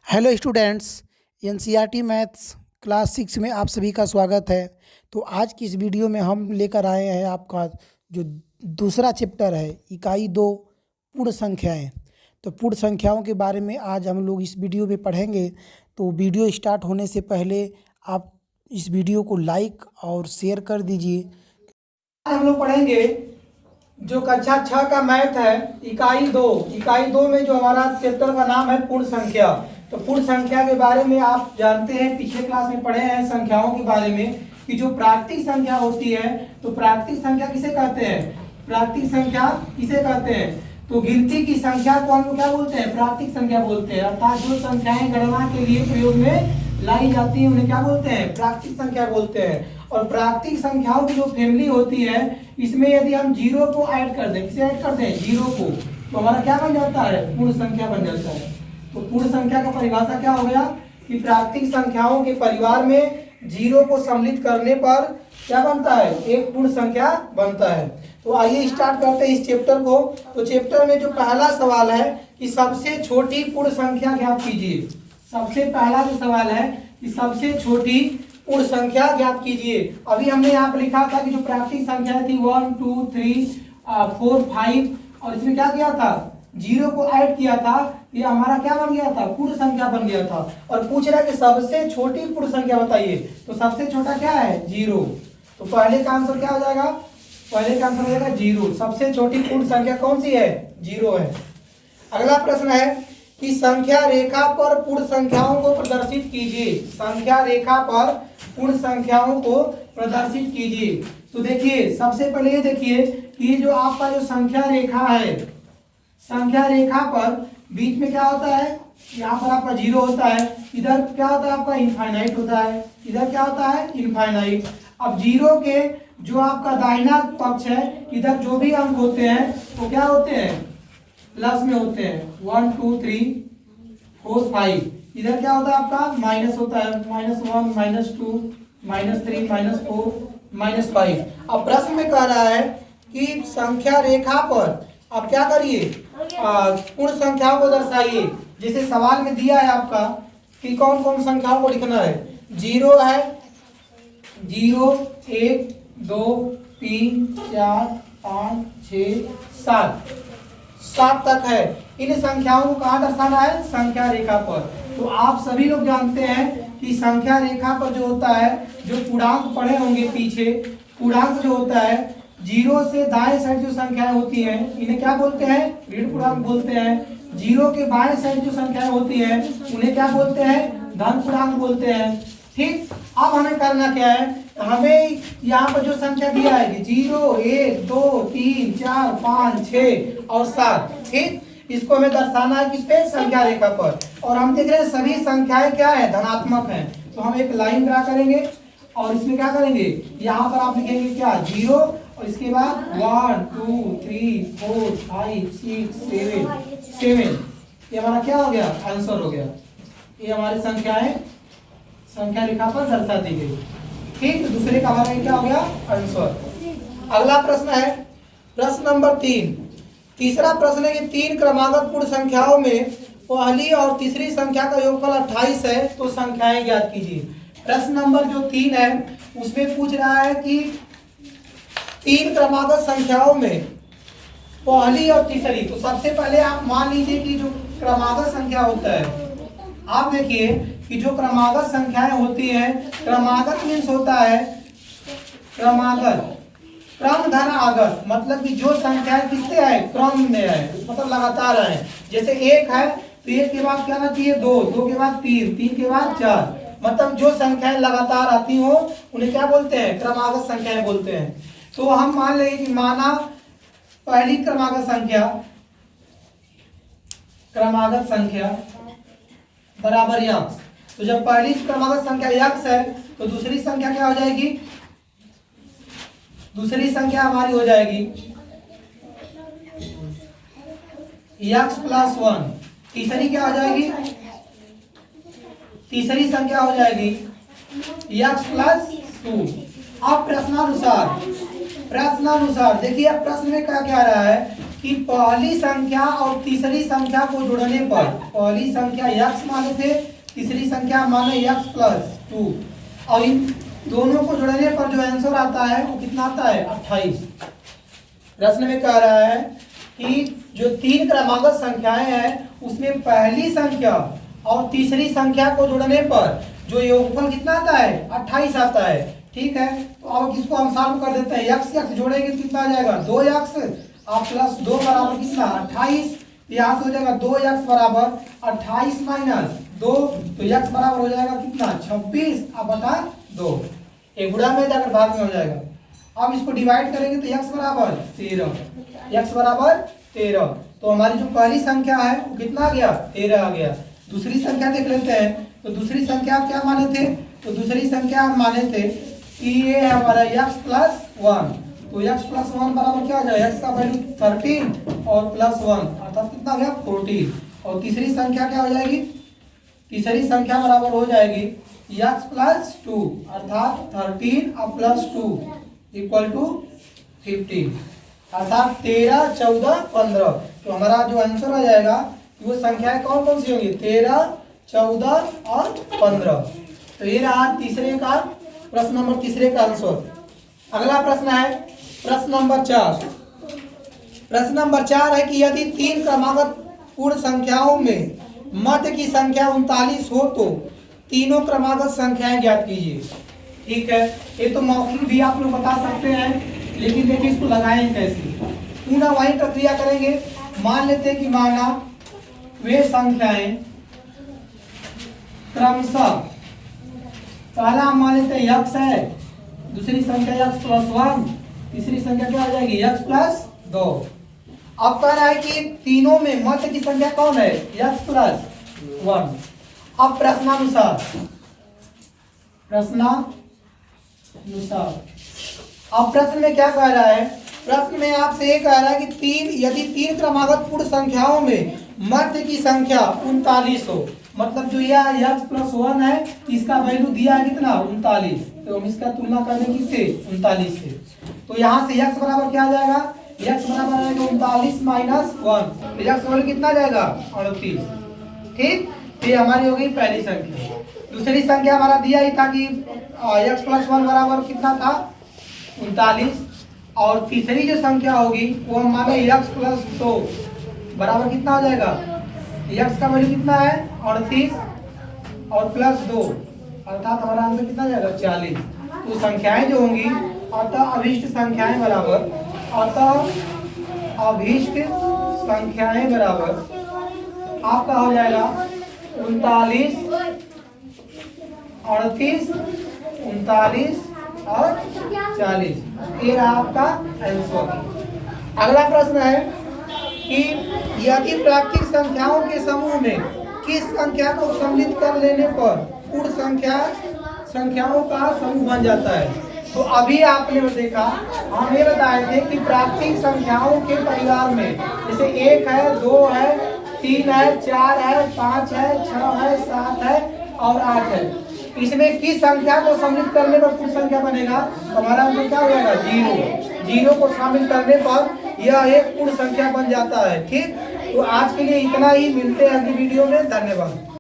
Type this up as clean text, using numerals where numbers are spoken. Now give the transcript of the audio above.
Hello students, NCERT maths class 6 में आप सभी का स्वागत है। तो आज की इस वीडियो में हम लेकर आए हैं आपका जो दूसरा चैप्टर है इकाई 2 पूर्ण संख्याएं। तो पूर्ण संख्याओं के बारे में आज हम लोग इस वीडियो में पढ़ेंगे। तो वीडियो स्टार्ट होने से पहले आप इस वीडियो को लाइक और शेयर कर दीजिए। हम लोग पढ़ेंगे जो कक्षा 6 का मैथ है इकाई दो में जो हमारा चैप्टर का नाम है पूर्ण संख्या। तो पूर्ण संख्या के बारे में आप जानते हैं, पिछले क्लास में पढ़े हैं संख्याओं के बारे में कि जो प्राकृतिक संख्या होती है तो प्राकृतिक संख्या किसे कहते हैं, प्राकृतिक संख्या किसे कहते हैं। तो गिनती की संख्या को हम लोग क्या बोलते हैं, प्राकृतिक संख्या बोलते हैं। अर्थात जो संख्याएं गणना के लिए प्रयोग में लाई जाती है उन्हें क्या बोलते हैं, प्राकृतिक संख्या बोलते हैं। और प्राकृतिक संख्याओं की जो फैमिली होती है इसमें यदि हम जीरो को ऐड कर दें, किसे ऐड कर दें, जीरो को, तो हमारा क्या बन जाता है, पूर्ण संख्या बन जाता है। तो पूर्ण संख्या का परिभाषा क्या हो गया कि प्राकृतिक संख्याओं के परिवार में जीरो को सम्मिलित करने पर क्या बनता है, एक पूर्ण संख्या बनता है। तो आइए स्टार्ट करते हैं इस चैप्टर को। तो चैप्टर में जो पहला सवाल है कि सबसे छोटी पूर्ण संख्या ज्ञात कीजिए। सबसे पहला जो सवाल है कि सबसे छोटी पूर्ण संख्या ज्ञात कीजिए। अभी हमने यहाँ पर लिखा था कि जो प्राकृतिक संख्या थी 1 2 3 4 5 और इसमें क्या किया था, जीरो को ऐड किया था, ये हमारा क्या बन गया था, पूर्ण संख्या बन गया था। और पूछ रहा है कि सबसे छोटी पूर्ण संख्या बताइए। तो सबसे छोटा क्या है, जीरो। तो पहले का आंसर क्या हो जाएगा, पहले का आंसर हो जाएगा जीरो। सबसे छोटी पूर्ण संख्या कौन सी है, जीरो है। अगला प्रश्न है कि संख्या रेखा पर पूर्ण संख्याओं को प्रदर्शित कीजिए। संख्या रेखा पर पूर्ण संख्याओं को प्रदर्शित कीजिए। तो देखिए सबसे पहले ये देखिए कि जो आपका जो संख्या रेखा है, संख्या रेखा पर बीच में क्या होता है, यहाँ पर आपका जीरो होता है, इधर क्या होता है आपका इनफाइनाइट होता है, इधर क्या होता है इनफाइनाइट। अब जीरो के जो आपका दाहिना पक्ष है इधर जो भी अंक होते हैं वो क्या होते हैं, प्लस में होते हैं। 1 2 3 4 5 इधर क्या होता है आपका माइनस होता है, -1 -2 -3 -4 -5। अब प्रश्न में कह रहा है कि संख्या रेखा पर आप क्या करिए, पूर्ण संख्याओं को दर्शाइए। जैसे सवाल में दिया है आपका कि कौन कौन संख्याओं को लिखना है। जीरो है, 0 1 2 3 4 5 6 7 तक है। इन संख्याओं को कहाँ दर्शाना है, संख्या रेखा पर। तो आप सभी लोग जानते हैं कि संख्या रेखा पर जो होता है, जो पूर्णांक पढ़े होंगे पीछे, पूर्णांक जो होता है जीरो से दाएं साइड जो संख्याएं होती हैं इन्हें क्या बोलते हैं, ऋण पूर्णांक बोलते हैं। जीरो के बाएं साइड जो संख्याएं होती हैं उन्हें क्या बोलते हैं, धन पूर्णांक बोलते हैं। ठीक, अब हमें करना क्या है, हमें यहाँ पर जो संख्या दिया है 0 1 2 3 4 5 6 और 7, ठीक, इसको हमें दर्शाना है किस पे, संख्या रेखा पर। और हम देख रहे हैं सभी संख्याएं क्या है, धनात्मक हैं। तो हम एक लाइन ड्रा करेंगे और इसमें क्या करेंगे, यहाँ पर आप लिखेंगे क्या, 0 और इसके बाद 1 2 3 4 5 6 7। ये हमारा क्या हो गया, आंसर हो गया। ये हमारी संख्याएं संख्या रेखा पर दर्शा दी गई। ठीक, दूसरे का हमारा क्या हो गया, आंसर। अगला प्रश्न है प्रश्न नंबर 3। तीसरा प्रश्न है कि 3 क्रमागत पूर्ण संख्याओं में पहली और तीसरी संख्या का योगफल 28 है, तो संख्याएं ज्ञात कीजिए। प्रश्न नंबर जो 3 है उसमें पूछ रहा है कि 3 क्रमागत संख्याओं में पहली और तीसरी। तो सबसे पहले आप मान लीजिए कि जो क्रमागत संख्या होता है, आप देखिए कि जो क्रमागत संख्याएं होती हैं, क्रमागत मीन्स होता है क्रमागत, क्रम धन आगत, मतलब कि जो संख्याएं किससे आए, क्रम में आए, मतलब लगातार आए। जैसे 1 है तो 1 के बाद क्या आना चाहिए, 2 2 के बाद 3 3 के बाद 4, मतलब जो संख्याएं लगातार आती हो उन्हें क्या बोलते हैं, क्रमागत संख्याएं बोलते हैं। तो हम मान लेंगे कि माना पहली क्रमागत संख्या बराबर यक्स। तो जब पहली क्रमागत संख्या यक्स है तो दूसरी संख्या क्या हो जाएगी, दूसरी संख्या हमारी हो जाएगी यक्स प्लस 1। तीसरी क्या हो जाएगी, तीसरी संख्या हो जाएगी यक्स प्लस 2। अब प्रश्नानुसार देखिए प्रश्न में क्या कह रहा है कि पहली संख्या और तीसरी संख्या को जोड़ने पर, पहली संख्या x माने थे, तीसरी संख्या माने x प्लस 2, और इन दोनों को जोड़ने पर जो आंसर आता है वो कितना आता है 28। प्रश्न में कह रहा है कि जो तीन क्रमागत संख्याएं हैं उसमें पहली संख्या और तीसरी संख्या को जोड़ने पर जो योगफल कितना आता है 28 आता है। ठीक है, तो अब इसको हम सॉल्व कर देते हैं। x x जोड़ेंगे तो कितना आ जाएगा 2x और प्लस 2 बराबर कितना 28। यहाँ से हो जाएगा 2x बराबर 28 माइनस 2, तो x बराबर हो जाएगा कितना 26 अब बटा 2। एक गुणा में जाकर भाग में हो जाएगा। अब इसको डिवाइड करेंगे तो x बराबर 13, x बराबर 13। तो हमारी जो पहली संख्या है वो कितना आ गया 13 आ गया। दूसरी संख्या देख लेते हैं। तो दूसरी संख्या क्या माने थे, तो दूसरी संख्या हम माने थे कि ये है हमारा x प्लस 1, तो x प्लस 1 बराबर क्या हो जाएगा, x का वैल्यू 13 और प्लस 1 अर्थात कितना हो गया 14। और तीसरी संख्या क्या हो जाएगी, तीसरी संख्या बराबर हो जाएगी x प्लस 2 अर्थात 13 और प्लस 2 इक्वल टू 15 अर्थात 13, 14, 15। तो हमारा जो आंसर आ जाएगा वो संख्याएं कौन कौन सी होंगी 13, 14 और 15। तो ये रहा तीसरे का प्रश्न नंबर तीसरे का आंसर। अगला प्रश्न है प्रश्न नंबर 4। प्रश्न नंबर 4 है कि यदि तीन क्रमागत पूर्ण संख्याओं में मध्य की संख्या 39 हो तो तीनों क्रमागत संख्याएं ज्ञात कीजिए। ठीक है, ये तो मौखिक भी आप लोग बता सकते हैं, लेकिन देखिए इसको लगाएं कैसे। पूरा वही प्रक्रिया करेंगे। मान लेते हैं कि माना वे संख्याएं क्रमशः, पहला हम मान लेते हैं x है, दूसरी संख्या x प्लस 1, तीसरी संख्या क्या हो जाएगी x प्लस 2। अब कह रहा है कि तीनों में मध्य की संख्या कौन है x प्लस 1। अब प्रश्नानुसार अब प्रश्न में क्या कह रहा है, प्रश्न में आपसे ये कह रहा है कि यदि तीन क्रमागत पूर्ण संख्याओं में मध्य की संख्या 39 हो, मतलब जो यह x प्लस 1 है इसका वैल्यू दिया है कितना 39, तो हम इसका तुलना करें किससे 39 से। तो यहाँ से x बराबर क्या आ जाएगा, x बराबर आ जाएगा 39 माइनस 1, तो x बराबर कितना आ जाएगा 38। ठीक, ये हमारी हो गई पहली संख्या। दूसरी संख्या हमारा दिया ही था कि x प्लस 1 बराबर कितना था 39, और तीसरी जो संख्या होगी वो हम माने x प्लस 2 बराबर कितना हो जाएगा, x का वैल्यू कितना है 38 और प्लस 2 अर्थात हमारा आंसर कितना जाएगा 40। तो संख्याएं जो होंगी अतः अभीष्ट संख्याएं बराबर, अतः अभीष्ट संख्याएं बराबर आपका हो जाएगा 39, 38, 39 और 40। ये रहा आपका आंसर। अगला प्रश्न है कि यदि प्राकृतिक संख्याओं के समूह में किस संख्या को सम्मिलित कर लेने पर पूर्ण संख्याओं का समूह बन जाता है। तो अभी आपने देखा, हम ये बताए थे कि प्राकृतिक संख्याओं के परिवार में जैसे 1 है, 2 है, 3 है, 4 है, 5 है, 6 है, 7 है और 8 है, इसमें किस संख्या को सम्मिलित करने पर पूर्ण संख्या बनेगा। हमारा आंसर क्या हो जाएगा 0। 0 को शामिल करने पर यह एक पूर्ण संख्या बन जाता है। ठीक, तो आज के लिए इतना ही, मिलते हैं अगली वीडियो में। धन्यवाद।